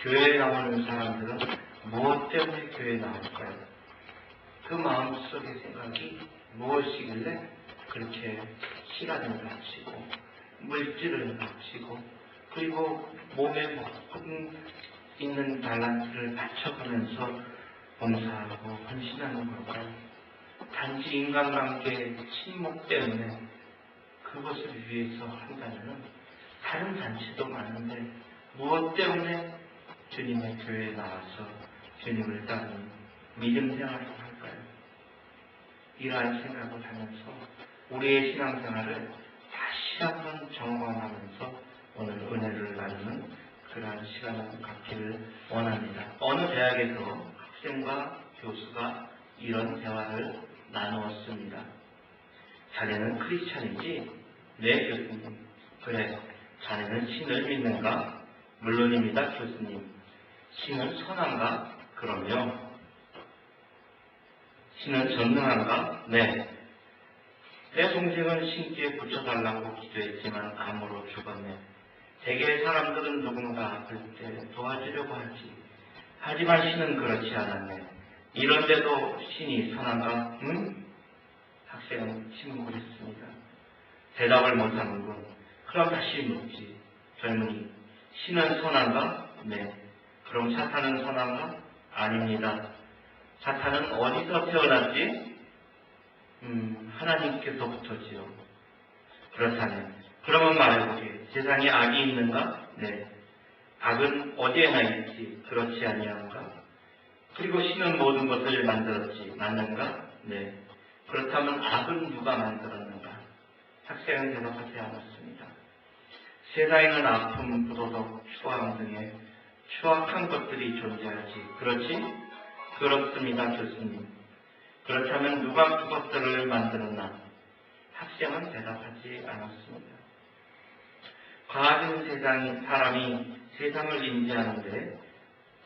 교회에 나오는 사람들은 무엇 때문에 교회에 나올까요? 그 마음속의 생각이 무엇이길래 그렇게 시간을 바치고 물질을 바치고 그리고 몸에 모든 있는 달란트를 바쳐가면서 봉사하고 헌신하는 걸까요? 단지 인간관계의 침묵 때문에 그것을 위해서 한다면 다른 단체도 많은데 무엇 때문에 주님의 교회에 나와서 주님을 따르는 믿음 생활을 할까요? 이러한 생각을 하면서 우리의 신앙생활을 다시 한번 점검하면서 오늘 은혜를 나누는 그러한 시간을 갖기를 원합니다. 어느 대학에서 학생과 교수가 이런 대화를 나누었습니다. 자네는 크리스찬이지? 네, 교수님. 그래, 자네는 신을 믿는가? 물론입니다, 교수님. 신은 선한가? 그럼요. 신은 전능한가? 네. 내 동생은 신기에 붙여달라고 기도했지만 암으로 죽었네. 대개의 사람들은 누군가 아플 때 도와주려고 하지. 하지만 신은 그렇지 않았네. 이런데도 신이 선한가? 응? 학생은 침묵했습니다. 대답을 못하는군. 그럼 다시 묻지. 젊은이, 신은 선한가? 네. 그럼 사탄은 선한가? 아닙니다. 사탄은 어디서 태어났지? 하나님께서부터지요. 그렇다네. 그러면 말해보게. 세상에 악이 있는가? 네. 악은 어디에나 있지. 그렇지 아니한가? 그리고 신은 모든 것을 만들었지. 맞는가? 네. 그렇다면 악은 누가 만들었는가? 학생은 대답하지 않았습니다. 세상에는 아픔, 부도덕, 추앙 등의 추악한 것들이 존재하지. 그렇지? 그렇습니다, 교수님. 그렇다면 누가 그것들을 만들었나? 학생은 대답하지 않았습니다. 과학은 사람이 세상을 인지하는데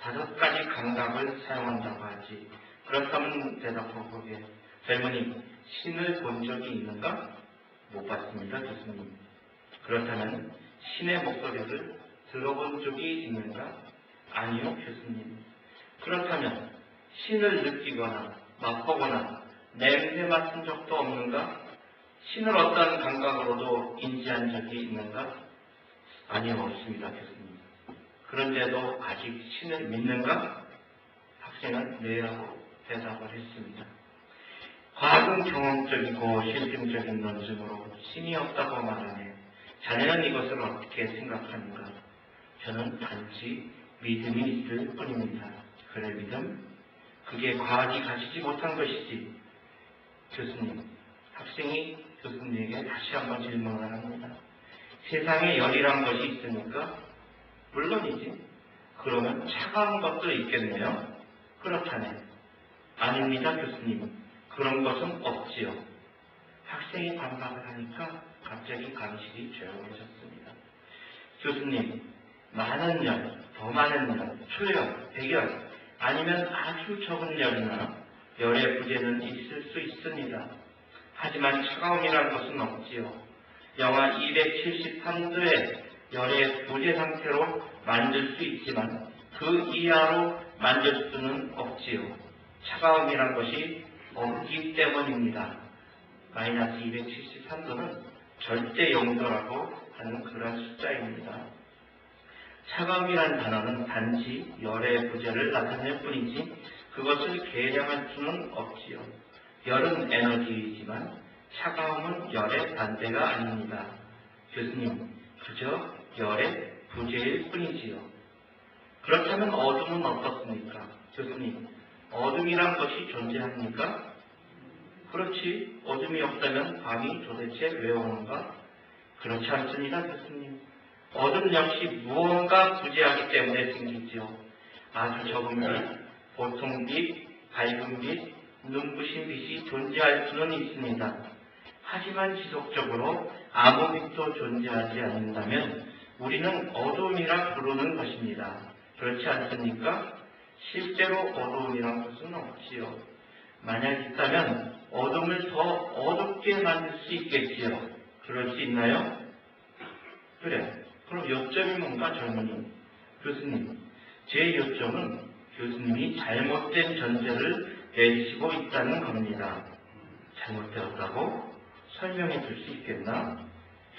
5가지 감각을 사용한다고 하지. 그렇다면 대답해보게. 젊은이, 신을 본 적이 있는가? 못 봤습니다, 교수님. 그렇다면 신의 목소리를 들어본 적이 있는가? 아니요, 교수님. 그렇다면 신을 느끼거나 맛보거나 냄새 맡은 적도 없는가? 신을 어떤 감각으로도 인지한 적이 있는가? 아니요, 없습니다, 교수님. 그런데도 아직 신을 믿는가? 학생은 네 하고 대답을 했습니다. 과학은 경험적이고 실증적인 논증으로 신이 없다고 말하네. 자네는 이것을 어떻게 생각하는가? 저는 단지 믿음이 있을 뿐입니다. 그래, 믿음? 그게 과학이 가지지 못한 것이지. 교수님, 학생이 교수님에게 다시 한번 질문을 합니다. 세상에 열이란 것이 있습니까? 물론이지. 그러면 차가운 것도 있겠네요? 그렇다네. 아닙니다, 교수님. 그런 것은 없지요. 학생이 반박을 하니까 갑자기 강실이 조용해졌습니다. 교수님, 많은 열, 더 많은 열, 초열, 백열, 아니면 아주 적은 열이나 열의 부재는 있을 수 있습니다. 하지만 차가움이란 것은 없지요. 영하 273도의 열의 부재 상태로 만들 수 있지만 그 이하로 만들 수는 없지요. 차가움이란 것이 없기 때문입니다. 마이너스 273도는 절대 영도라고 하는 그런 숫자입니다. 차가움이란 단어는 단지 열의 부재를 나타낼 뿐이지 그것을 계량할 수는 없지요. 열은 에너지이지만 차가움은 열의 반대가 아닙니다. 교수님, 그저 열의 부재일 뿐이지요. 그렇다면 어둠은 어떻습니까? 교수님, 어둠이란 것이 존재합니까? 그렇지. 어둠이 없다면 밤이 도대체 왜 오는가? 그렇지 않습니다, 교수님. 어둠 역시 무언가 부재하기 때문에 생기지요. 아주 적은 빛, 보통 빛, 밝은 빛, 눈부신 빛이 존재할 수는 있습니다. 하지만 지속적으로 아무 빛도 존재하지 않는다면 우리는 어둠이라 부르는 것입니다. 그렇지 않습니까? 실제로 어두움이란 것은 없지요. 만약 있다면 어둠을 더 어둡게 만들 수 있겠지요. 그럴 수 있나요? 그래. 그럼 요점이 뭔가 젊은이? 교수님, 제 요점은 교수님이 잘못된 전제를 내시고 있다는 겁니다. 잘못되었다고 설명해 줄 수 있겠나?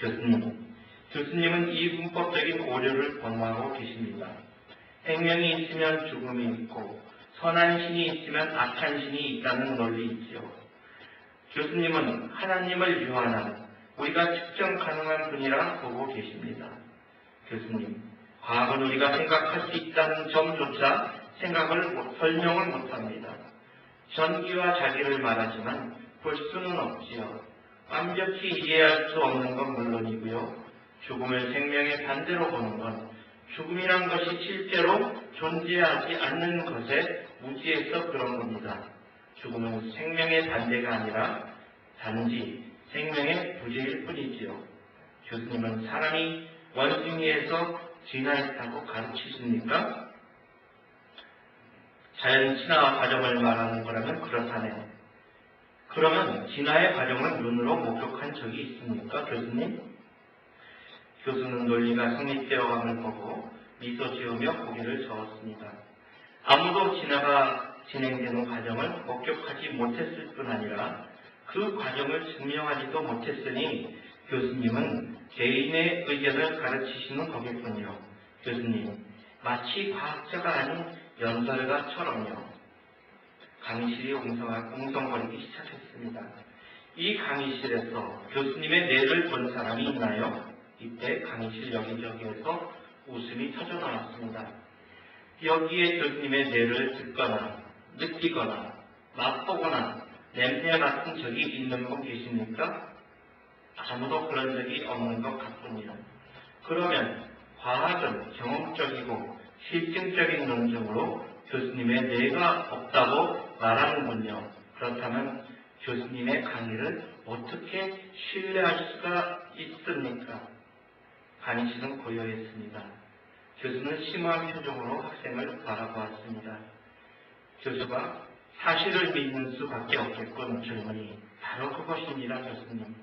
교수님은 이 문법적인 오류를 범하고 계십니다. 생명이 있으면 죽음이 있고 선한 신이 있으면 악한 신이 있다는 논리이지요. 교수님은 하나님을 유한한 우리가 측정 가능한 분이라 보고 계십니다. 교수님, 과학은 우리가 생각할 수 있다는 점조차 설명을 못합니다. 전기와 자기를 말하지만 볼 수는 없지요. 완벽히 이해할 수 없는 건 물론이고요. 죽음을 생명의 반대로 보는 건 죽음이란 것이 실제로 존재하지 않는 것에 무지해서 그런 겁니다. 죽음은 생명의 반대가 아니라 단지 생명의 부재일 뿐이지요. 교수님은 사람이 원숭이에서 진화했다고 가르치십니까? 자연 진화 과정을 말하는 거라면 그렇다네. 그러면 진화의 과정을 눈으로 목격한 적이 있습니까, 교수님? 교수는 논리가 성립되어감을 보고 미소 지으며 고개를 저었습니다. 아무도 진화가 진행되는 과정을 목격하지 못했을 뿐 아니라 그 과정을 증명하지도 못했으니 교수님은 개인의 의견을 가르치시는 거겠군요. 교수님, 마치 과학자가 아닌 연설가처럼요. 강의실이 웅성거리기 시작했습니다. 이 강의실에서 교수님의 뇌를 본 사람이 있나요? 이때 강의실 여기저기에서 웃음이 터져나왔습니다. 여기에 교수님의 뇌를 듣거나 느끼거나 맛보거나 냄새 맡은 적이 있는 분 계십니까? 아무도 그런 적이 없는 것 같군요. 그러면 과학은 경험적이고 실증적인 논증으로 교수님의 뇌가 없다고 말하는군요. 그렇다면 교수님의 강의를 어떻게 신뢰할 수가 있습니까? 강의실은 고요했습니다. 교수는 심오한 표정으로 학생을 바라보았습니다. 교수가 사실을 믿는 수밖에 없겠군 질문이 바로 그것입니다, 교수님.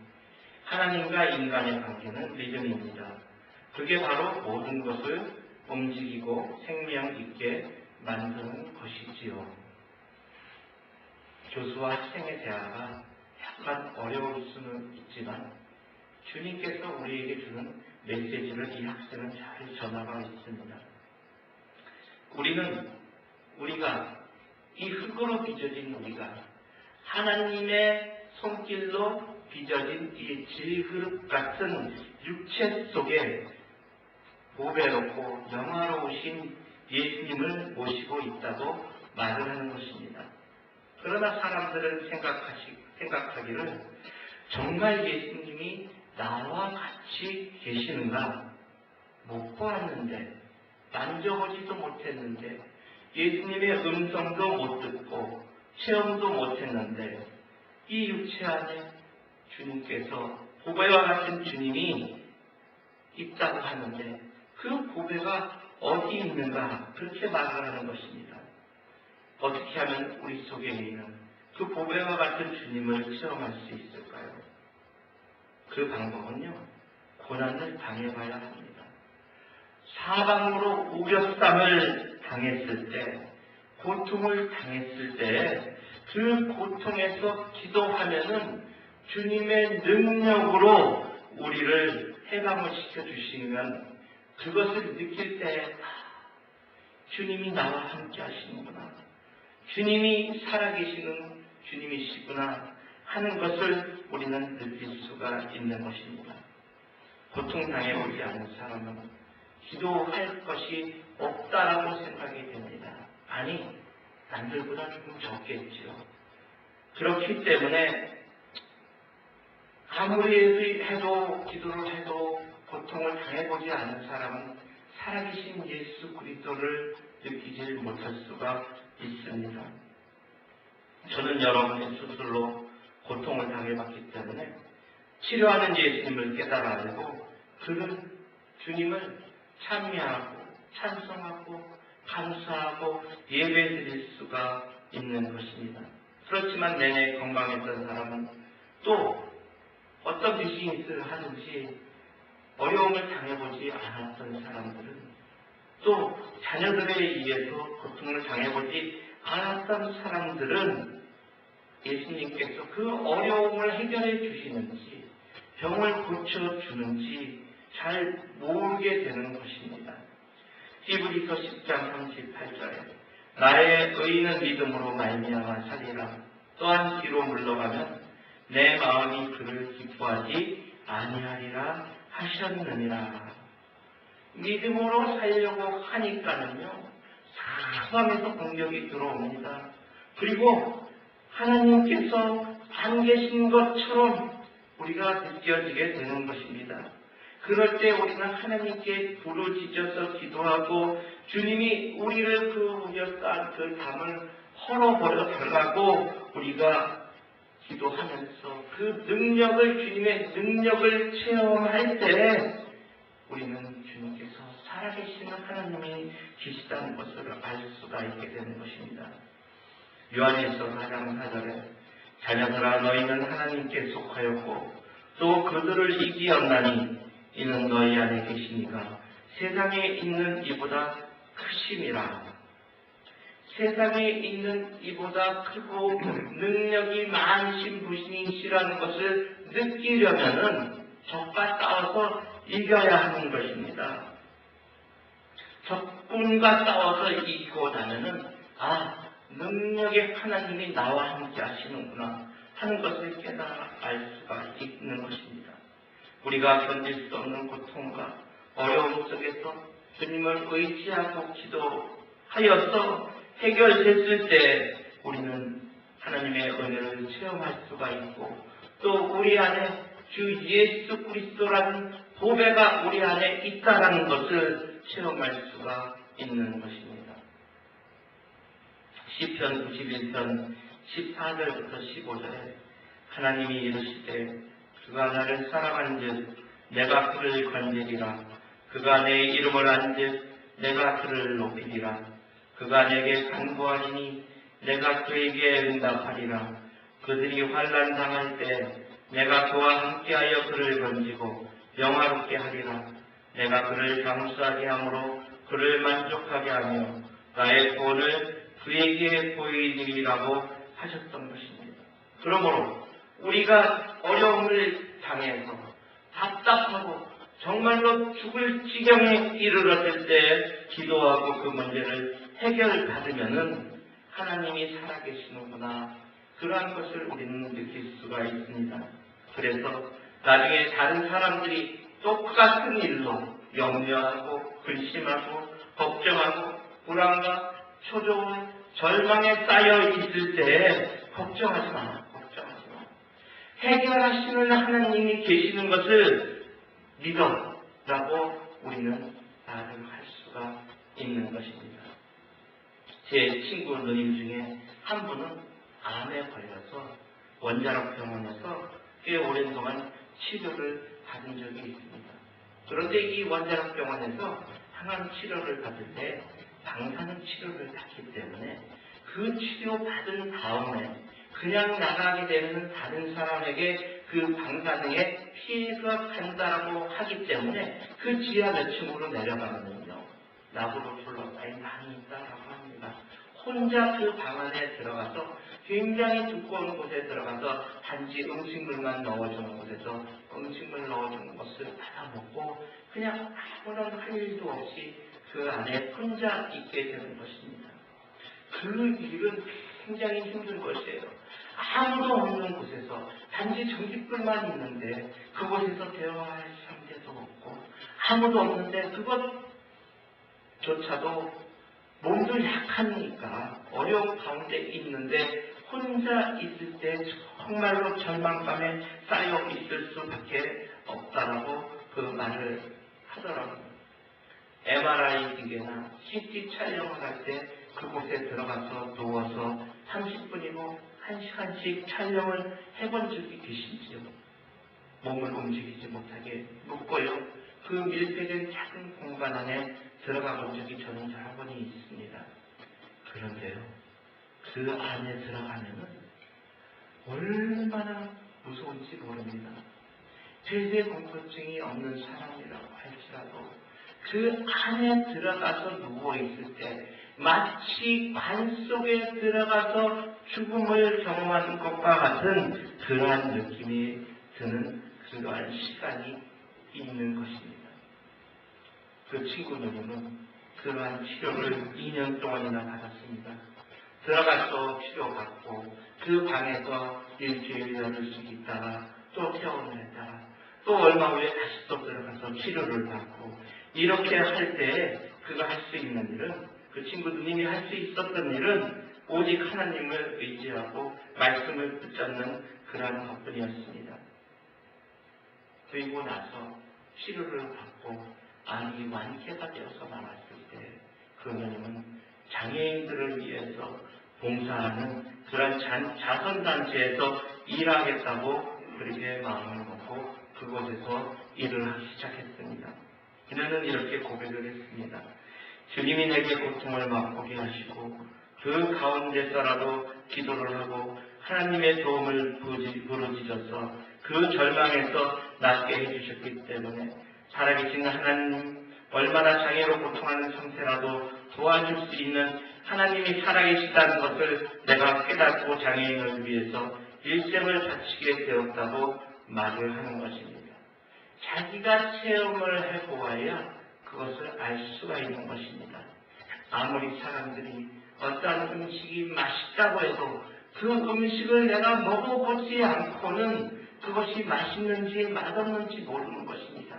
하나님과 인간의 관계는 믿음입니다. 그게 바로 모든 것을 움직이고 생명 있게 만드는 것이지요. 교수와 학생의 대화가 약간 어려울 수는 있지만 주님께서 우리에게 주는 메시지를 이 학생은 잘 전하고 있습니다. 우리가 이 흙으로 빚어진 우리가 하나님의 손길로 빚어진 이 질그릇 같은 육체 속에 보배롭고 영화로우신 예수님을 모시고 있다고 말을 하는 것입니다. 그러나 사람들은 생각하기를 정말 예수님이 나와 같이 계시는가? 못 보았는데, 만져보지도 못했는데, 예수님의 음성도 못 듣고, 체험도 못했는데, 이 육체 안에 주님께서 보배와 같은 주님이 있다고 하는데, 그 보배가 어디 있는가? 그렇게 말을 하는 것입니다. 어떻게 하면 우리 속에 있는 그 보배와 같은 주님을 체험할 수 있을까요? 그 방법은요, 고난을 당해봐야 합니다. 사방으로 우겨쌈을 당했을 때, 고통을 당했을 때, 그 고통에서 기도하면은 주님의 능력으로 우리를 해방을 시켜주시면 그것을 느낄 때, 주님이 나와 함께 하시는구나. 주님이 살아계시는 주님이시구나 하는 것을 우리는 느낄 수가 있는 것입니다. 고통당해오지 않은 사람은 기도할 것이 없다라고 생각이 됩니다. 아니, 남들보다 조금 적겠지요. 그렇기 때문에 아무리 해도 기도를 해도 고통을 당해보지 않은 사람은 살아계신 예수 그리스도를 느끼지 못할 수가 있습니다. 저는 여러분의 수술로 고통을 당해봤기 때문에 치료하는 예수님을 깨달아 알고 그는 주님을 찬미하고 찬송하고 감사하고 예배드릴 수가 있는 것입니다. 그렇지만 내내 건강했던 사람은 또 어떤 비즈니스를 하든지 어려움을 당해보지 않았던 사람들은 또 자녀들에 의해서 고통을 당해보지 않았던 사람들은 예수님께서 그 어려움을 해결해 주시는지 병을 고쳐주는지 잘 모르게 되는 것입니다. 히브리서 10장 38절에 나의 의인은 믿음으로 말미암아 살리라. 또한 뒤로 물러가면 내 마음이 그를 기뻐하지 아니하리라 하셨느니라. 믿음으로 살려고 하니까는요, 사방에서 공격이 들어옵니다. 그리고 하나님께서 안 계신 것처럼 우리가 느껴지게 되는 것입니다. 그럴 때 우리는 하나님께 부르짖어서 기도하고 주님이 우리를 그 우겨싼 그 담을 헐어버려 달라고 우리가 기도하면서 그 능력을, 주님의 능력을 체험할 때 우리는 주님께서 살아계시는 하나님이 계시다는 것을 알 수가 있게 되는 것입니다. 요한일서 4장 4절에 자녀들아 너희는 하나님께 속하였고 또 그들을 이기었나니 이는 너희 안에 계시니가 세상에 있는 이보다 크심이라. 세상에 있는 이보다 크고 능력이 많으신 분이시라는 것을 느끼려면은 적과 싸워서 이겨야 하는 것입니다. 적군과 싸워서 이기고 나면은 능력의 하나님이 나와 함께 하시는구나 하는 것을 깨달아 알 수가 있는 것입니다. 우리가 견딜 수 없는 고통과 어려움 속에서 주님을 의지하고 기도하여서 해결됐을 때 우리는 하나님의 은혜를 체험할 수가 있고 또 우리 안에 주 예수 그리스도라는 보배가 우리 안에 있다라는 것을 체험할 수가 있는 것입니다. 시편 91편 14절부터 15절에 하나님이 이르시되 그가 나를 사랑한즉 내가 그를 건지리라. 그가 내 이름을 안즉 내가 그를 높이리라. 그가 내게 간구하리니 내가 그에게 응답하리라. 그들이 환난 당할 때 내가 그와 함께하여 그를 건지고 영화롭게 하리라. 내가 그를 장수하게 함으로 그를 만족하게 하며 나의 구원을 그에게 보이리라고 하셨던 것입니다. 그러므로 우리가 어려움을 당해서 답답하고 정말로 죽을 지경에 이르렀을 때 기도하고 그 문제를 해결받으면은 하나님이 살아계시는구나, 그러한 것을 우리는 느낄 수가 있습니다. 그래서 나중에 다른 사람들이 똑같은 일로 염려하고 근심하고 걱정하고 불안과 초조와 절망에 쌓여 있을 때 걱정하지 마. 해결하시는 하나님이 계시는 것을 믿어라고 우리는 말을 할 수가 있는 것입니다. 제 친구 누님 중에 한 분은 암에 걸려서 원자력 병원에서 꽤 오랜 동안 치료를 받은 적이 있습니다. 그런데 이 원자력 병원에서 항암 치료를 받을 때 방사능 치료를 받기 때문에 그 치료 받은 다음에 그냥 나가게 되면 다른 사람에게 그 방사능에 피해가 간다라고 하기 때문에 그 지하 몇 층으로 내려가면요, 나무로 둘러싸인 방이 있다라고 합니다. 혼자 그 방 안에 들어가서 굉장히 두꺼운 곳에 들어가서 단지 음식물만 넣어주는 곳에서 음식물 넣어주는 것을 받아먹고 그냥 아무런 할 일도 없이 그 안에 혼자 있게 되는 것입니다. 그 일은 굉장히 힘든 것이에요. 아무도 없는 곳에서 단지 전기불만 있는데 그곳에서 대화할 상대도 없고 아무도 없는데 그것조차도 몸도 약하니까 어려운 가운데 있는데 혼자 있을 때 정말로 절망감에 쌓여 있을 수밖에 없다라고 그 말을 하더라고요. MRI 기계나 CT 촬영을 할 때 그곳에 들어가서 누워서 30분이고 1시간씩 촬영을 해본 적이 계신지요? 몸을 움직이지 못하게 묶고요. 그 밀폐된 작은 공간 안에 들어가 본 적이 저는 여러 번이 있습니다. 그런데요, 그 안에 들어가면은 얼마나 무서운지 모릅니다. 폐쇄 공포증이 없는 사람이라고 할지라도 그 안에 들어가서 누워있을 때 마치 관 속에 들어가서 죽음을 경험하는 것과 같은 그러한 느낌이 드는 그러한 시간이 있는 것입니다. 그 친구들은 그러한 치료를 2년 동안이나 받았습니다. 들어가서 치료받고 그 방에서 일주일 열흘씩 있다가 또 퇴원을 했다가 또 얼마 후에 다시 또 들어가서 치료를 받고 이렇게 할 때 그가 할 수 있는 일은 그 친구들이 할 수 있었던 일은 오직 하나님을 의지하고 말씀을 붙잡는 그러한 것뿐이었습니다. 그리고 나서 치료를 받고 암이 완쾌가 되어서 나왔을 때 그 어머님은 장애인들을 위해서 봉사하는 그런 자선단체에서 일하겠다고 그렇게 마음을 먹고 그곳에서 일을 하기 시작했습니다. 그녀는 이렇게 고백을 했습니다. 주님이 내게 고통을 맛보게 하시고 그 가운데서라도 기도를 하고 하나님의 도움을 부르짖어서 그 절망에서 낫게 해주셨기 때문에 살아계신 하나님, 얼마나 장애로 고통하는 상태라도 도와줄 수 있는 하나님이 살아계시다는 것을 내가 깨닫고 장애인을 위해서 일생을 바치게 되었다고 말을 하는 것입니다. 자기가 체험을 해보아야 그것을 알 수가 있는 것입니다. 아무리 사람들이 어떤 음식이 맛있다고 해도 그 음식을 내가 먹어보지 않고는 그것이 맛있는지 맛없는지 모르는 것입니다.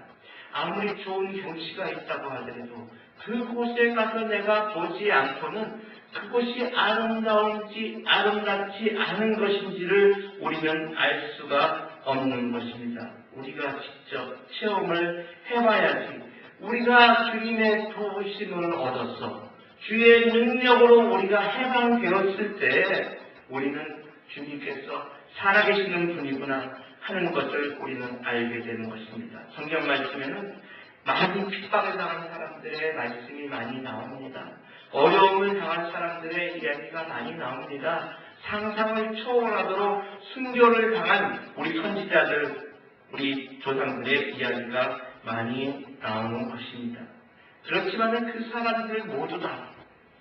아무리 좋은 경치가 있다고 하더라도 그곳에 가서 내가 보지 않고는 그것이 아름다운지 아름답지 않은 것인지를 우리는 알 수가 없는 것입니다. 우리가 직접 체험을 해봐야지 우리가 주님의 도우심을 얻어서 주의 능력으로 우리가 해방되었을 때 우리는 주님께서 살아계시는 분이구나 하는 것을 우리는 알게 되는 것입니다. 성경 말씀에는 많은 핍박을 당한 사람들의 말씀이 많이 나옵니다. 어려움을 당한 사람들의 이야기가 많이 나옵니다. 상상을 초월하도록 순교를 당한 우리 선지자들, 우리 조상들의 이야기가 많이 나오는 것입니다. 그렇지만 그 사람들 모두 다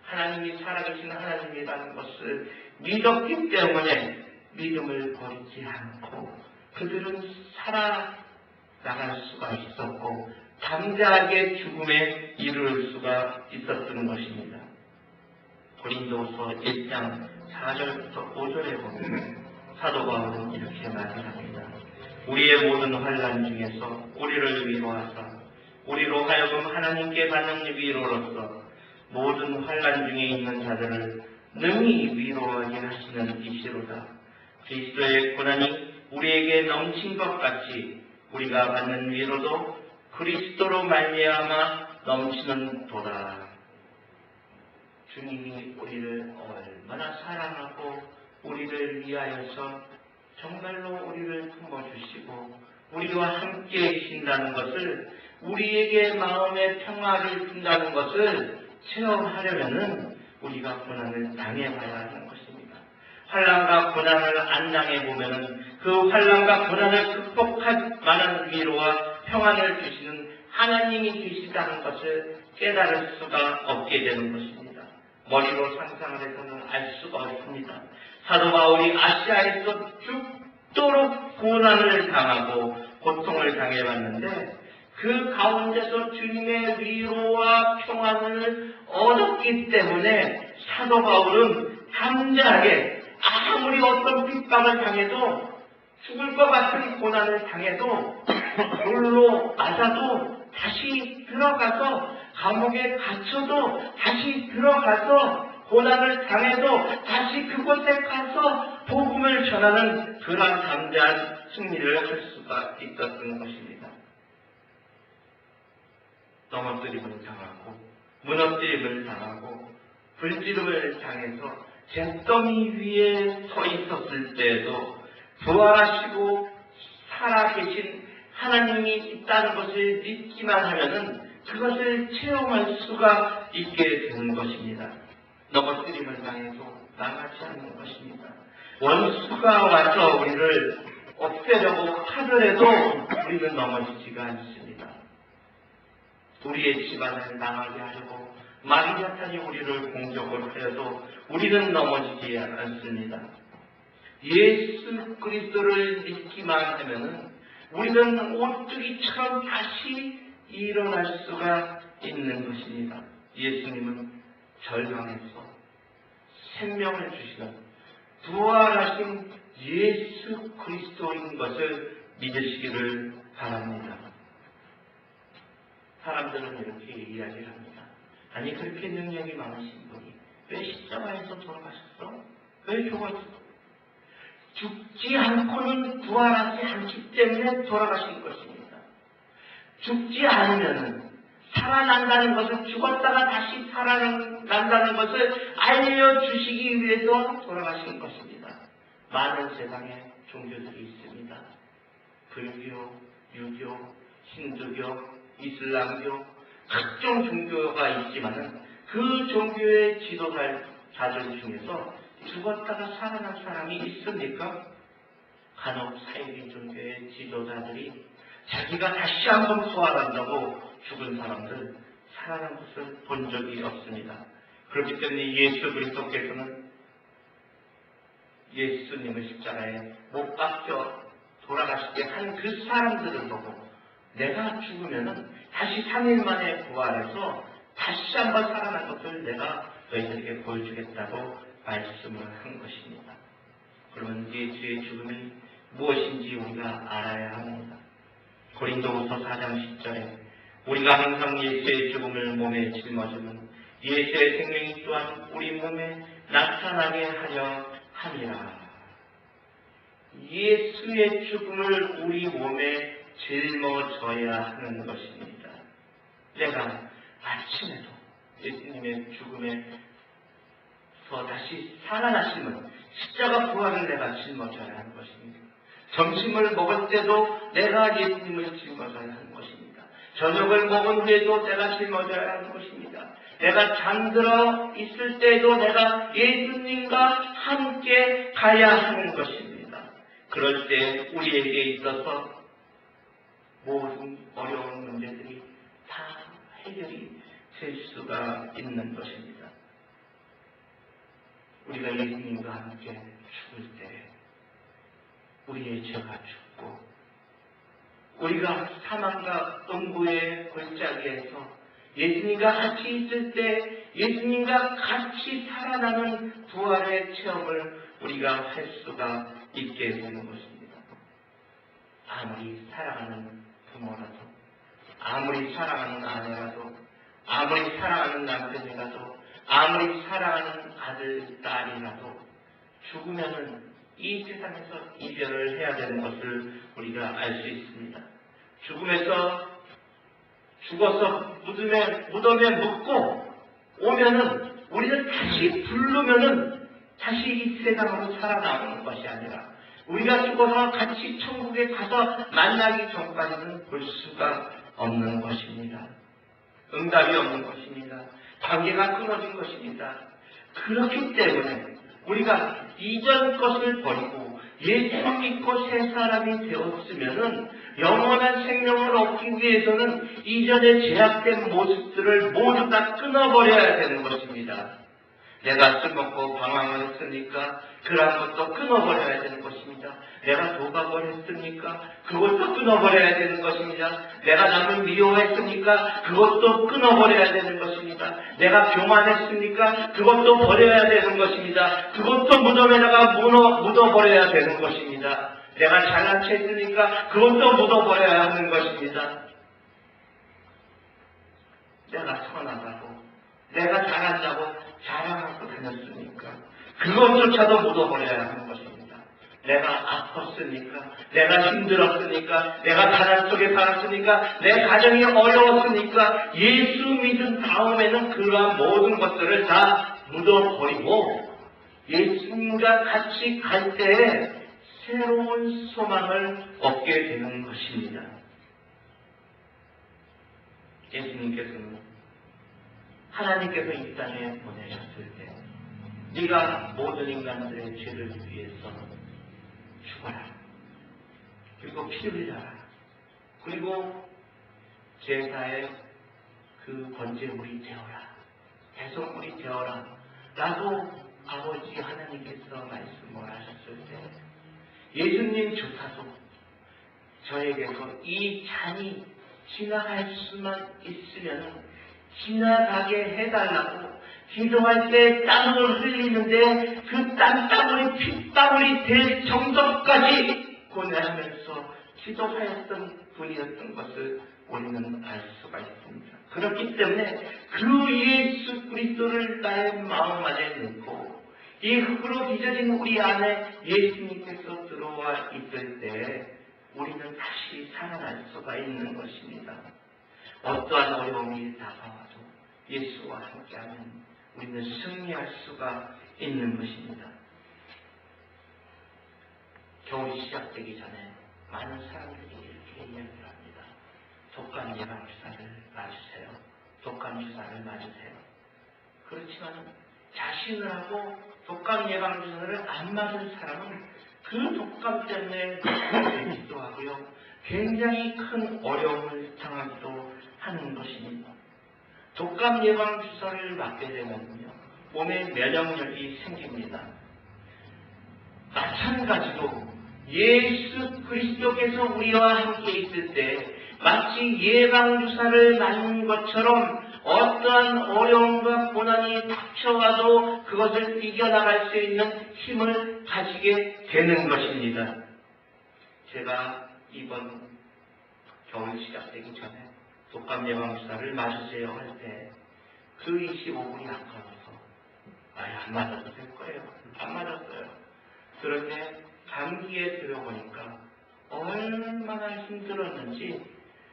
하나님이 살아계신 하나님이라는 것을 믿었기 때문에 믿음을 버리지 않고 그들은 살아나갈 수가 있었고 담대하게 죽음에 이르를 수가 있었던 것입니다. 고린도서 1장 4절부터 5절에 보면 사도 바울은 이렇게 말을 합니다. 우리의 모든 환난 중에서 우리를 위로하사 우리로 하여금 하나님께 받는 위로로서 모든 환난 중에 있는 자들을 능히 위로하게 하시는 이시로다. 그리스도의 고난이 우리에게 넘친 것 같이 우리가 받는 위로도 그리스도로 말미암아 넘치는 도다. 주님이 우리를 얼마나 사랑하고 우리를 위하여서 정말로 우리를 품어주시고 우리와 함께 계신다는 것을 우리에게 마음의 평화를 준다는 것을 체험하려면 우리가 고난을 당해봐야 하는 것입니다. 환난과 고난을 안 당해보면 그 환난과 고난을 극복할 만한 위로와 평안을 주시는 하나님이 계시다는 것을 깨달을 수가 없게 되는 것입니다. 머리로 상상을 해서는 알 수가 없습니다. 사도 바울이 아시아에서 죽도록 고난을 당하고 고통을 당해봤는데 그 가운데서 주님의 위로와 평안을 얻었기 때문에 사도 바울은 담대하게 아무리 어떤 핍박을 당해도 죽을 것 같은 고난을 당해도 돌로 맞아도 다시 들어가서 감옥에 갇혀도 다시 들어가서 고난을 당해도 다시 그곳에 가서 복음을 전하는 그러한 담대한 승리를 할 수가 있었던 것입니다. 넘어뜨림을 당하고 무너뜨림을 당하고 불지름을 당해서 잿더미 위에 서 있었을 때에도 부활하시고 살아계신 하나님이 있다는 것을 믿기만 하면은 그것을 체험할 수가 있게 되는 것입니다. 넘어뜨림을 당해도 나가지 않는 것입니다. 원수가 와서 우리를 없애려고 하더라도 우리는 넘어지지가 않습니다. 우리의 집안을 망하게 하려고 마귀사탄이 우리를 공격을 하여도 우리는 넘어지지 않습니다. 예수 그리스도를 믿기만 하면은 우리는 오뚜기처럼 다시 일어날 수가 있는 것입니다. 예수님은 절망에서 생명을 주시는 부활하신 예수 그리스도인 것을 믿으시기를 바랍니다. 사람들은 이렇게 이야기를 합니다. 아니 그렇게 능력이 많으신 분이 왜 십자가에서 돌아가셨어? 왜 죽었어? 죽지 않고는 부활하지 않기 때문에 돌아가신 것입니다. 죽지 않으면 살아난다는 것을, 죽었다가 다시 살아난다는 것을 알려주시기 위해서 돌아가신 것입니다. 많은 세상에 종교들이 있습니다. 불교, 유교, 힌두교, 이슬람교, 각종 종교가 있지만 그 종교의 지도자들 중에서 죽었다가 살아난 사람이 있습니까? 간혹 사이비 종교의 지도자들이 자기가 다시 한번 부활한다고 죽은 사람들 살아난 것을 본 적이 없습니다. 그렇기 때문에 예수 그리스도께서는 예수님을 십자가에 못 박혀 돌아가시게 한 그 사람들을 보고 내가 죽으면은 다시 3일 만에 부활해서 다시 한번 살아난 것을 내가 너희들에게 보여주겠다고 말씀을 한 것입니다. 그러면 예수의 죽음이 무엇인지 우리가 알아야 합니다. 고린도후서 4장 10절에 우리가 항상 예수의 죽음을 몸에 짊어지면 예수의 생명이 또한 우리 몸에 나타나게 하려 함이라. 예수의 죽음을 우리 몸에 짊어져야 하는 것입니다. 내가 아침에도 예수님의 죽음에서 다시 살아나심은 십자가 부활을 내가 짊어져야 하는 것입니다. 점심을 먹을 때도 내가 예수님을 짊어져야 하는 것입니다. 저녁을 먹은 후에도 내가 짊어져야 하는 것입니다. 내가 잠들어 있을 때도 내가 예수님과 함께 가야 하는 것입니다. 그럴 때 우리에게 있어서 모든 어려운 문제들이 다 해결이 될 수가 있는 것입니다. 우리가 예수님과 함께 죽을 때 우리의 죄가 죽고 우리가 사망과 음부의 골짜기에서 예수님과 같이 있을 때 예수님과 같이 살아나는 부활의 체험을 우리가 할 수가 있게 되는 것입니다. 아무리 사랑하는 부모라도, 아무리 사랑하는 아내라도, 아무리 사랑하는 남편이라도, 아무리 사랑하는 아들, 딸이라도 죽으면은 이 세상에서 이별을 해야 되는 것을 우리가 알 수 있습니다. 죽어서 무덤에 묻고 오면은 우리는 다시 부르면은 다시 이 세상으로 살아나오는 것이 아니라 우리가 죽어서 같이 천국에 가서 만나기 전까지는 볼 수가 없는 것입니다. 응답이 없는 것입니다. 관계가 끊어진 것입니다. 그렇기 때문에 우리가 이전 것을 버리고 예수 믿고 새 사람이 되었으면은 영원한 생명을 얻기 위해서는 이전에 제약된 모습들을 모두 다 끊어버려야 되는 것입니다. 내가 술 먹고 방황을 했으니까 그러한 것도 끊어버려야 되는 것입니다. 내가 도박을 했으니까 그것도 끊어버려야 되는 것입니다. 내가 남을 미워했으니까 그것도 끊어버려야 되는 것입니다. 내가 교만했으니까 그것도 버려야 되는 것입니다. 그것도 무덤에다가 묻어버려야 되는 것입니다. 내가 잘난 체 했으니까 그것도 묻어버려야 하는 것입니다. 내가 선하다고, 내가 잘한다고 자랑하고 다녔으니까 그것조차도 묻어버려야 하는 것입니다. 내가 아팠으니까, 내가 힘들었으니까, 내가 가난 속에 살았으니까, 내 가정이 어려웠으니까 예수 믿은 다음에는 그러한 모든 것들을 다 묻어버리고 예수님과 같이 갈 때에 새로운 소망을 얻게 되는 것입니다. 예수님께서는 하나님께서 이 땅에 보내셨을 때 네가 모든 인간들의 죄를 위해서 죽어라. 그리고 피 흘려라. 그리고 제사의 그 번제물이 되어라. 대속물이 되어라. 라고 아버지 하나님께서 말씀을 하셨을 때 예수님 조차도 저에게서 이 잔이 지나갈 수만 있으면 지나가게 해달라고 기도할 때 땀을 흘리는데 그 땀방울이 핏방울이 될 정도까지 고뇌하면서 기도하였던 분이었던 것을 우리는 알 수가 있습니다. 그렇기 때문에 그 예수 그리스도를 나의 마음 안에 넣고 이 흙으로 빚어진 우리 안에 예수님께서 들어와 있을 때 우리는 다시 살아날 수가 있는 것입니다. 어떠한 어려움이 다가와도 예수와 함께하면 우리는 승리할 수가 있는 것입니다. 겨울이 시작되기 전에 많은 사람들이 이렇게 이야기를 합니다. 독감 예방주사를 맞으세요. 독감 주사를 맞으세요. 그렇지만 자신을 하고 독감 예방주사를 안 맞은 사람은 그 독감 때문에 되기도 하고요. 굉장히 큰 어려움을 당하기도 하는 것입니다. 독감 예방주사를 맞게 되면요, 몸에 면역력이 생깁니다. 마찬가지로 예수 그리스도께서 우리와 함께 있을 때 마치 예방주사를 맞는 것처럼 어떠한 어려움과 고난이 닥쳐와도 그것을 이겨나갈 수 있는 힘을 가지게 되는 것입니다. 제가 이번 겨울 시작되기 전에 독감 예방주사를 맞으세요 할 때 그 25분이 아까워서 안 맞아도 될 거예요. 안 맞았어요. 그런데 감기에 들어보니까 얼마나 힘들었는지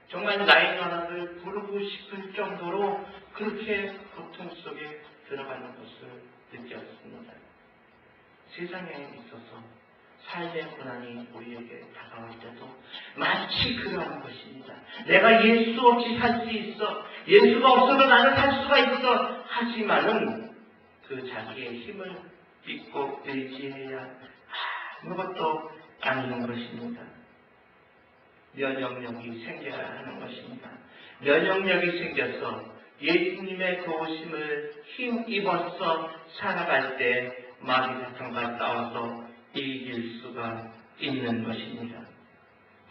정말 나의 나라를 부르고 싶을 정도로 그렇게 고통 속에 들어가는 것을 느꼈습니다. 세상에 있어서 삶의 고난이 우리에게 다가올 때도 마치 그러한 것입니다. 내가 예수 없이 살 수 있어. 예수가 없어도 나는 살 수가 있어. 하지만은 그 자기의 힘을 믿고 의지해야 아무것도 아닌 것입니다. 면역력이 생겨야 하는 것입니다. 면역력이 생겨서 예수님의 도우심을 힘입어서 살아갈 때 마귀 사탄과 싸워서 이길 수가 있는 것입니다.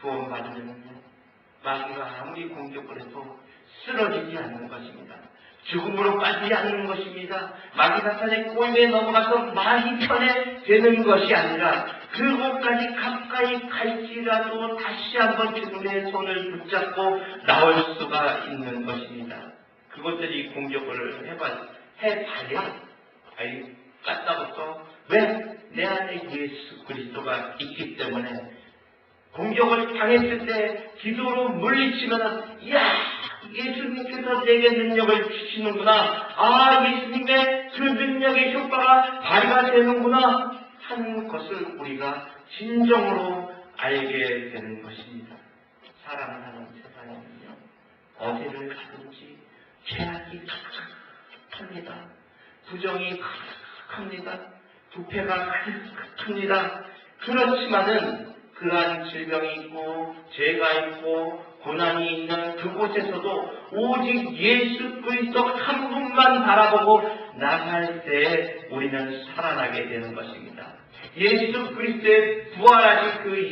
구원받으면 마귀가 아무리 공격을 해도 쓰러지지 않는 것입니다. 죽음으로 빠지지 않는 것입니다. 마귀 사탄의 꼬임에 넘어가서 마귀 편에 되는 것이 아니라 그곳까지 가까이 갈지라도 다시 한번 죽음의 손을 붙잡고 나올 수가 있는 것입니다. 그것들이 공격을 해봐야 까다부터 왜? 내 안에 예수 그리스도가 있기 때문에 공격을 당했을 때 기도로 물리치면 예수님께서 내게 능력을 주시는구나. 예수님의 그 능력의 효과가 발휘가 되는구나 하는 것을 우리가 진정으로 알게 되는 것입니다. 사람 사는 세상에는요, 어디를 가든지 죄악이 가득합니다. 부정이 가득합니다. 부패가 가득합니다. 그렇지만은 그러한 질병이 있고 죄가 있고 고난이 있는 그곳에서도 오직 예수 그리스도 한 분만 바라보고 나갈 때 우리는 살아나게 되는 것입니다. 예수 그리스도의 부활하신 그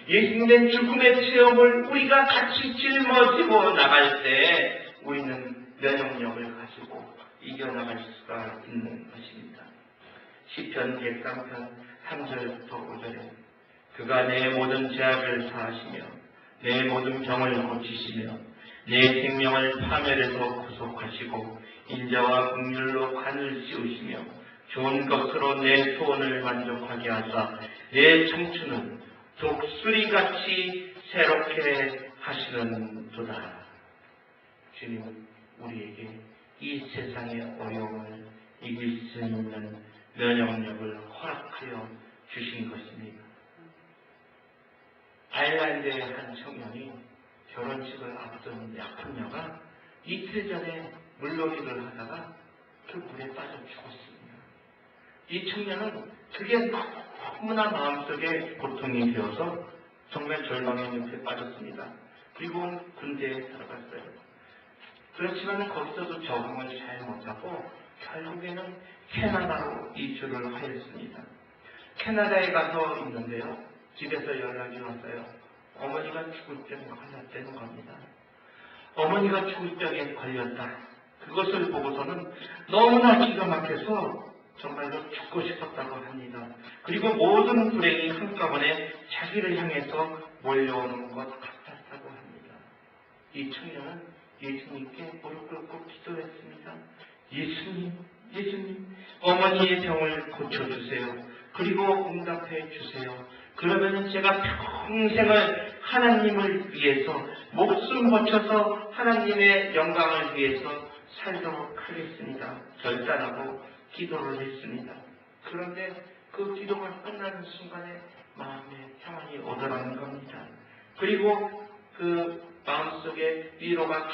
예수님의 죽음의 체험을 우리가 같이 짊어지고 나갈 때 우리는 면역력을 가지고 이겨나갈 수가 있는 것입니다. 시편 103편 3절부터 5절에 그가 내 모든 죄악을 사하시며 내 모든 병을 고치시며 내 생명을 파멸에서 구속하시고 인자와 긍휼로 관을 씌우시며 좋은 것으로 내 소원을 만족하게 하사 내 청춘을 독수리같이 새롭게 하시는도다. 주님은 우리에게 이 세상의 어려움을 이길 수 있는 면역력을 허락하여 주신 것입니다. 아일랜드의 한 청년이 결혼식을 앞둔 약혼녀가 이틀 전에 물놀이를 하다가 그 물에 빠져 죽었습니다. 이 청년은 그게 너무나 마음속에 고통이 되어서 정말 절망의 늪에 빠졌습니다. 그리고 군대에 들어갔어요. 그렇지만 거기서도 적응을 잘 못하고 결국에는 캐나다로 이주를 하였습니다. 캐나다에 가서 있는데요. 집에서 연락이 왔어요. 어머니가 죽을 병에 걸렸다는 겁니다. 어머니가 죽을 병에 걸렸다. 그것을 보고서는 너무나 기가 막혀서 정말로 죽고 싶었다고 합니다. 그리고 모든 불행이 한꺼번에 자기를 향해서 몰려오는 것 같았다고 합니다. 이 청년은 예수님께 무릎 꿇고 기도했습니다. 예수님, 어머니의 병을 고쳐주세요. 그리고 응답해 주세요. 그러면 제가 평생을 하나님을 위해서 목숨 바쳐서 하나님의 영광을 위해서 살도록 하겠습니다. 결단하고 기도를 했습니다. 그런데 그 기도가 끝나는 순간에 마음에 평안이 오더라는 겁니다. 그리고 그 마음속에 위로가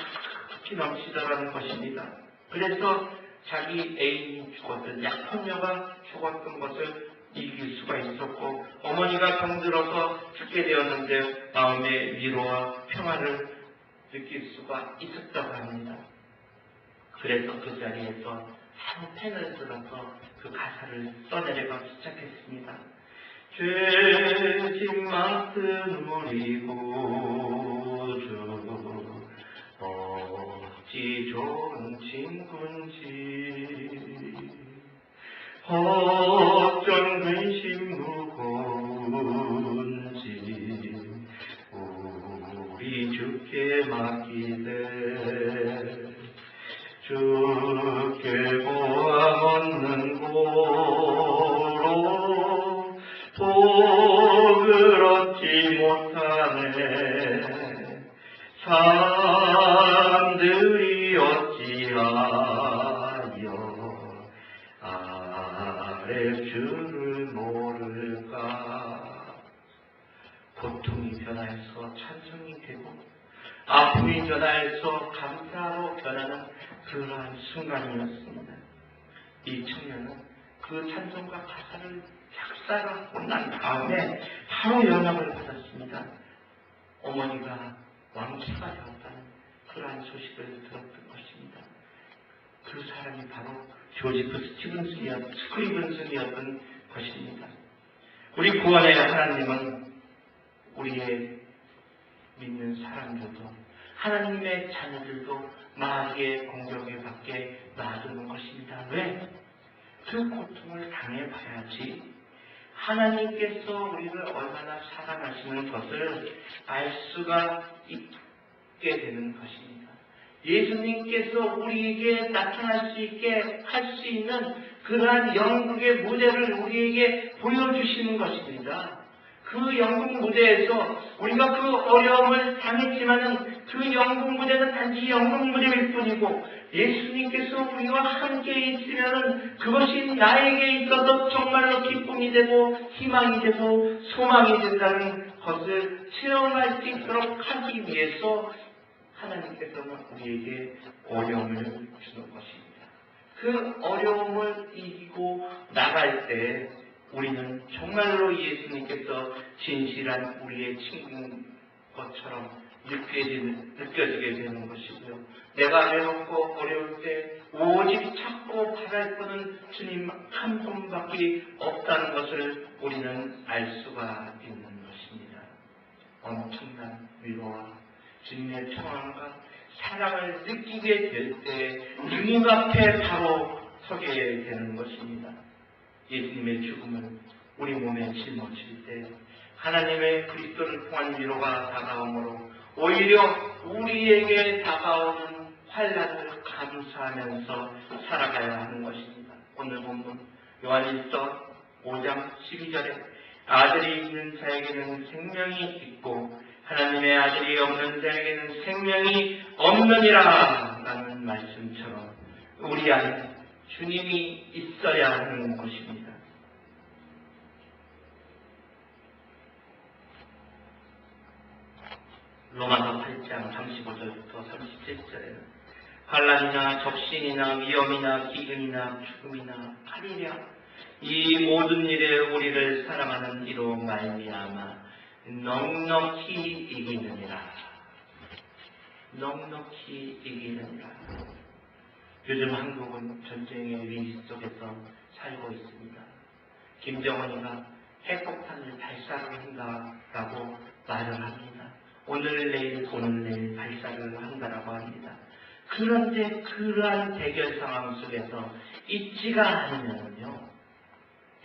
깊이 넘치더라는 것입니다. 그래서 자기 애인이 죽었던 약혼녀가 죽었던 것을 이길 수가 있었고 어머니가 병들어서 죽게 되었는데 마음의 위로와 평안을 느낄 수가 있었다고 합니다. 그래서 그 자리에서 한 펜을 들어서 그 가사를 써내려가기 시작했습니다. 죄짐 맡은 우리 구주 어찌 좋은 친구인지 걱정 근심 무거운지 우리 주께 맡기되 주께 보아 얻는 고로 복을 얻지 못하네 사람들이 어찌하여 아래 주를 모를까. 고통이 변화해서 찬송이 되고 아픔이 변화해서 감사로 변하는 그러한 순간이었습니다. 이 청년은 그 찬송과 가사를 작사하고 난 다음에 바로 연락을 받았습니다. 어머니가 왕초가 되었다는 그러한 소식을 들었던 것입니다. 그 사람이 바로 조지프 스크리븐슨이었던 것입니다. 우리 구원의 하나님은 우리의 믿는 사람들도 하나님의 자녀들도 마귀의 공격에 밖에 놔두는 것입니다. 왜? 그 고통을 당해봐야지 하나님께서 우리를 얼마나 사랑하시는 것을 알 수가 있게 되는 것입니다. 예수님께서 우리에게 나타날 수 있게 할 수 있는 그러한 영국의 무대를 우리에게 보여주시는 것입니다. 그 영국 무대에서 우리가 그 어려움을 당했지만은 그 영국 무대는 단지 영국 무대일 뿐이고 예수님께서 우리와 함께 있으면은 그것이 나에게 있어서 정말로 기쁨이 되고 희망이 되고 소망이 된다는 것을 체험할 수 있도록 하기 위해서 하나님께서는 우리에게 어려움을 주는 것입니다. 그 어려움을 이기고 나갈 때 우리는 정말로 예수님께서 진실한 우리의 친구인 것처럼 느껴지게 되는 것이고요. 내가 외롭고 어려울 때 오직 찾고 바랄 분은 주님 한 분밖에 없다는 것을 우리는 알 수가 있는 것입니다. 엄청난 위로와 주님의 평안과 사랑을 느끼게 될 때 주님 앞에 바로 서게 되는 것입니다. 예수님의 죽음은 우리 몸에 짊어질 때 하나님의 그리스도를 통한 위로가 다가오므로 오히려 우리에게 다가오는 환난을 감수하면서 살아가야 하는 것입니다. 오늘 본문 요한일서 5장 12절에 아들이 있는 자에게는 생명이 있고 하나님의 아들이 없는 자에게는 생명이 없느니라 라는 말씀처럼 우리 안에 주님이 있어야 하는 것입니다. 로마서 8장 35절부터 37절에는 환난이나 적신이나 위험이나 기근이나 죽음이나 칼이랴 이 모든 일에 우리를 사랑하는 이로 말미암아 넉넉히 이기느니라. 넉넉히 이기느니라. 요즘 한국은 전쟁의 위기 속에서 살고 있습니다. 김정은이가 핵폭탄을 발사를 한다라고 말을 합니다. 오늘 내일 오늘 내일 발사를 한다라고 합니다. 그런데 그러한 대결 상황 속에서 있지가 않으면요,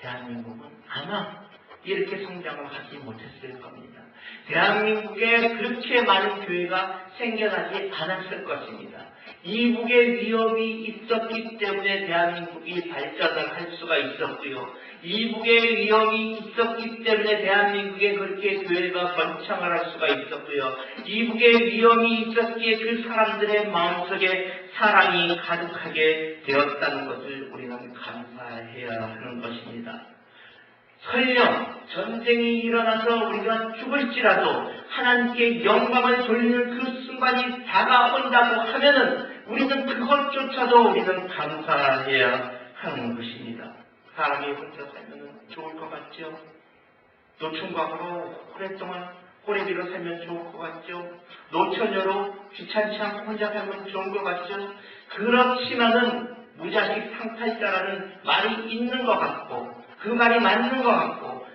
대한민국은 아마 이렇게 성장을 하지 못했을 겁니다. 대한민국에 그렇게 많은 교회가 생겨나지 않았을 것입니다. 이북의 위협이 있었기 때문에 대한민국이 발전을 할 수가 있었고요. 이북의 위협이 있었기 때문에 대한민국에 그렇게 교회가 번창을 할 수가 있었고요. 이북의 위험이 있었기에 그 사람들의 마음속에 사랑이 가득하게 되었다는 것을 우리는 감사해야 하는 것입니다. 설령 전쟁이 일어나서 우리가 죽을지라도 하나님께 영광을 돌리는 그 순간이 다가온다고 하면은 우리는 그것조차도 우리는 감사해야 하는 것입니다. 사람이 혼자 살면 좋을 것 같죠? 노총각으로 오랫동안 호래비로 살면 좋을 것 같죠? 노처녀로 귀찮지 않고 혼자 살면 좋은 것 같죠? 그렇지만은 무자식 상탈자라는 말이 있는 것 같고 그 말이 맞는 것 같고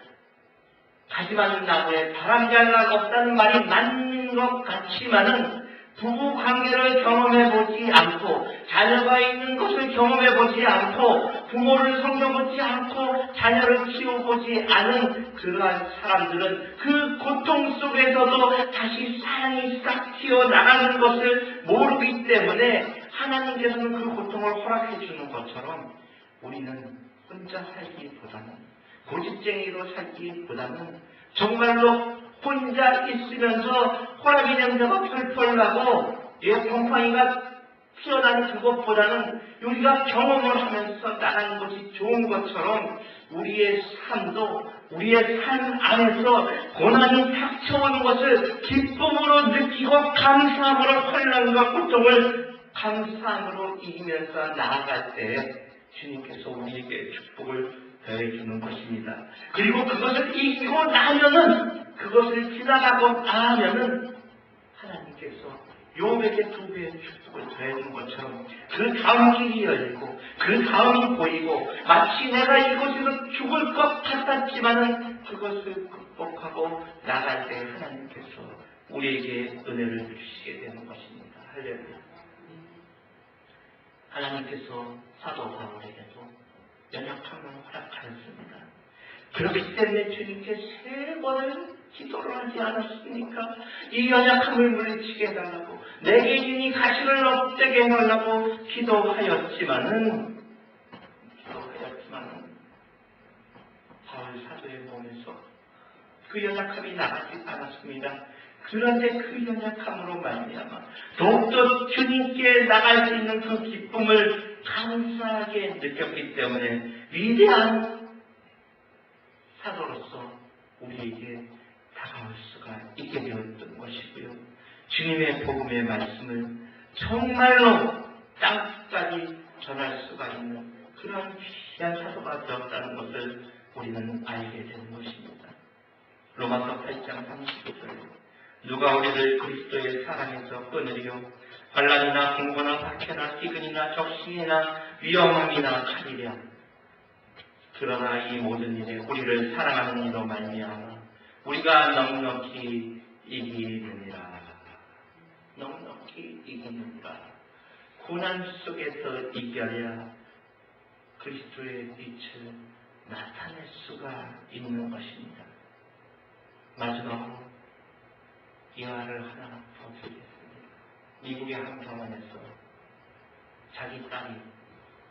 가지 많은 나무에 바람 잘 날 없다는 말이 맞는 것 같지만은 부부 관계를 경험해보지 않고 자녀가 있는 것을 경험해보지 않고 부모를 섬겨보지 않고 자녀를 키워보지 않은 그러한 사람들은 그 고통 속에서도 다시 사랑이 싹 튀어나가는 것을 모르기 때문에 하나님께서는 그 고통을 허락해 주는 것처럼 우리는 혼자 살기보다는 고집쟁이로 살기보다는 정말로 혼자 있으면서 호랑이 냄새가 펄펄 나고 곰팡이가 피어나는 그것보다는 우리가 경험을 하면서 나가는 것이 좋은 것처럼 우리의 삶도 우리의 삶 안에서 고난이 닥쳐오는 것을 기쁨으로 느끼고 감사함으로 환난과 고통을 감사함으로 이기면서 나아갈 때 주님께서 우리에게 축복을 더해주는 것입니다. 그리고 그것을 이기고 나면은 그것을 지나가고 나면은 하나님께서 욥에게 2배의 축복을 더해주는 것처럼 그 다음 길이 열리고 그 다음이 보이고 마치 내가 이곳에서 죽을 것 같았지만은 그것을 극복하고 나갈 때 하나님께서 우리에게 은혜를 주시게 되는 것입니다. 할렐루야. 하나님께서 사도 바울에게도 연약함을 허락하였습니다. 그렇기 때문에 주님께 3번을 기도를 하지 않았습니까? 이 연약함을 물리치게 해달라고 내게 인이 가시를 없되게 해달라고 기도하였지만은 바울 사도의 몸에서 그 연약함이 나가지 않았습니다. 그런데 그 연약함으로 말미암아 더욱더 주님께 나갈 수 있는 그 기쁨을 감사하게 느꼈기 때문에 위대한 사도로서 우리에게 다가올 수가 있게 되었던 것이고요. 주님의 복음의 말씀을 정말로 땅끝까지 전할 수가 있는 그런 귀한 사도가 되었다는 것을 우리는 알게 되는 것입니다. 로마서 8장 30절 누가 우리를 그리스도의 사랑에서 끊으리요 환난이나 공고나 박해나 기근이나 적신이나 위험함이나 칼이랴 그러나 이 모든 일에 우리를 사랑하는 이로 말미암아 우리가 넉넉히 이기느니라. 넉넉히 이기느니라. 고난 속에서 이겨야 그리스도의 빛을 나타낼 수가 있는 것입니다. 마지막으로 이 말을 하나 더 드리겠습니다. 미국의 한 병원에서 자기 딸이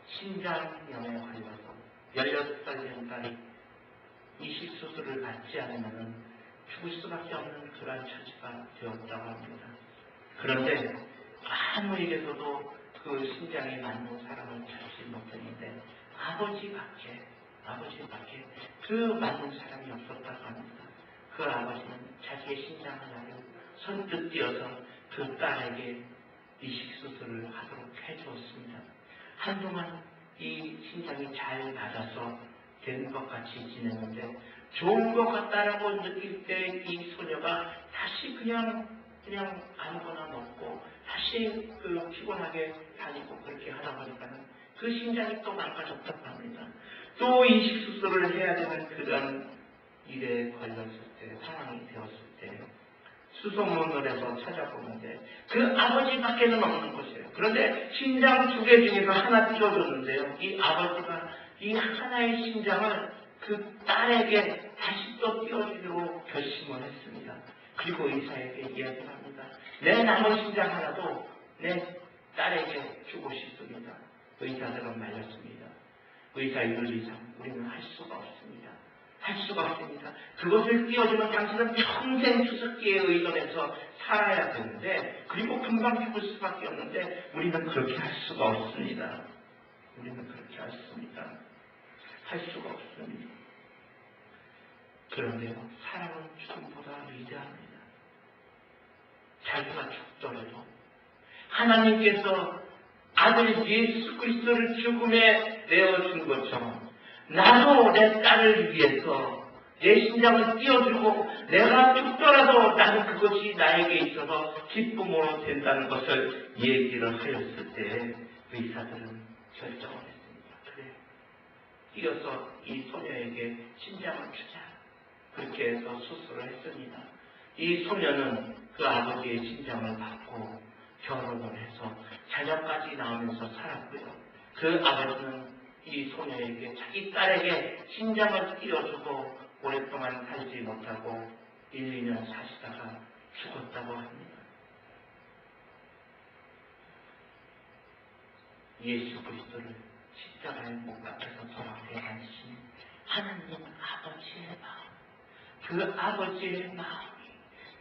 심장염에 걸려서 16살 된 딸이 이식수술을 받지 않으면 죽을 수밖에 없는 그러한 처지가 되었다고 합니다. 그런데 아무에게서도 그 심장이 맞는 사람을 찾지 못했는데 아버지밖에 그 맞는 사람이 없었다고 합니다. 그 아버지는 자기의 심장 하나를 선뜻 띄어서 그 딸에게 이식수술을 하도록 해주었습니다. 한동안 이 심장이 잘 맞아서 된 것 같이 지냈는데 좋은 것 같다라고 느낄 때 이 소녀가 다시 그냥 그냥 아무거나 먹고 다시 피곤하게 다니고 그렇게 하다 보니까는 그 신장이 또 망가졌다고 합니다. 또 이식수술을 해야 되는 그런 일에 걸렸을 때, 상황이 되었을 때 수소문을 해서 찾아보는데 그 아버지밖에는 없는 것이에요. 그런데 신장 2개 중에서 하나 띄워줬는데요. 이 아버지가 이 하나의 신장을 그 딸에게 다시 또 띄워주기로 결심을 했습니다. 그리고 의사에게 이야기를 합니다. 내 남은 신장 하나도 내 딸에게 주고 싶습니다. 의사들은 말렸습니다. 의사 윤리상 우리는 할 수가 없습니다. 할 수가 없습니다. 그것을 띄워주면 당신은 평생 주석기에 의존해서 살아야 되는데, 그리고 금방 죽을 수밖에 없는데 우리는 그렇게 할 수가 없습니다. 우리는 그렇게 할 수가 없습니다. 그런데요, 사랑은 죽음보다 위대합니다. 자기가 죽더라도 하나님께서 아들 예수 그리스도를 죽음에 내어준 것처럼 나도 내 딸을 위해서 내 신장을 띄워주고 내가 죽더라도 나는 그것이 나에게 있어서 기쁨으로 된다는 것을 얘기를 하였을 때 의사들은 결정을 했습니다. 그래, 뛰어서 이 소녀에게 신장을 주자. 그렇게 해서 수술을 했습니다. 이 소녀는 그 아버지의 신장을 받고 결혼을 해서 자녀까지 낳으면서 살았고요. 그 아버지는 이 소녀에게, 자기 딸에게 신장을 띄워주고 오랫동안 살지 못하고 1, 2년 사시다가 죽었다고 합니다. 예수 그리스도를 십자가에 못 박혀서 돌아가신 하나님 아버지의 마음, 그 아버지의 마음이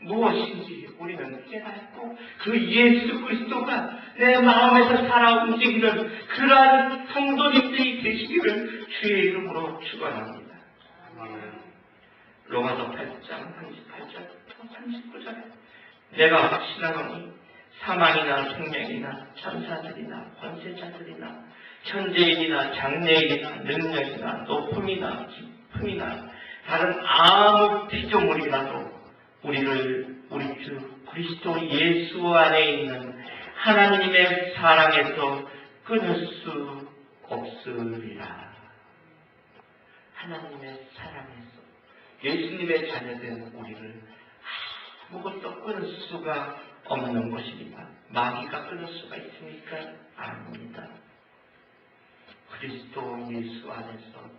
무엇인지 우리는 깨닫고 그 예수 그리스도가 내 마음에서 살아 움직이는 그러한 성도님들이 되시기를 주의 이름으로 축원합니다. 로마서 8장 38절부터 39절에 내가 확신하노니 사망이나 생명이나 천사들이나 권세자들이나 현재인이나 장래인이나 능력이나 높음이나 깊음이나 다른 아무 피조물이라도 우리를 우리 주 그리스도 예수 안에 있는 하나님의 사랑에서 끊을 수 없으리라. 하나님의 사랑에서 예수님의 자녀된 우리를 아무것도 끊을 수가 없는 것입니다. 마귀가 끊을 수가 있습니까? 아닙니다. 그리스도 예수 안에서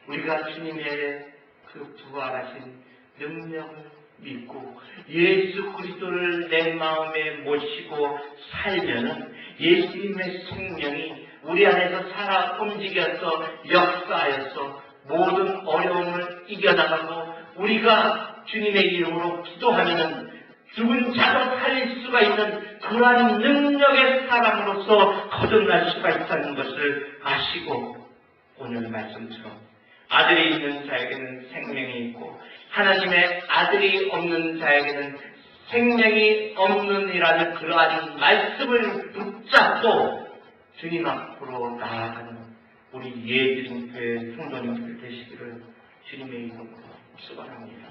우리가 주님의 그 부활하신 능력을 믿고 예수 그리스도를 내 마음에 모시고 살면은 예수님의 생명이 우리 안에서 살아 움직여서 역사하여서 모든 어려움을 이겨나가고 우리가 주님의 이름으로 기도하면은 죽은 자도 살릴 수가 있는 그러한 능력의 사람으로서 거듭날 수가 있다는 것을 아시고 오늘 말씀처럼 아들이 있는 자에게는 생명이 있고 하나님의 아들이 없는 자에게는 생명이 없느니라는 그러한 말씀을 붙잡고 주님 앞으로 나아가는 우리 예드린 교회 성도님들 되시기를 주님의 이름으로 축원합니다.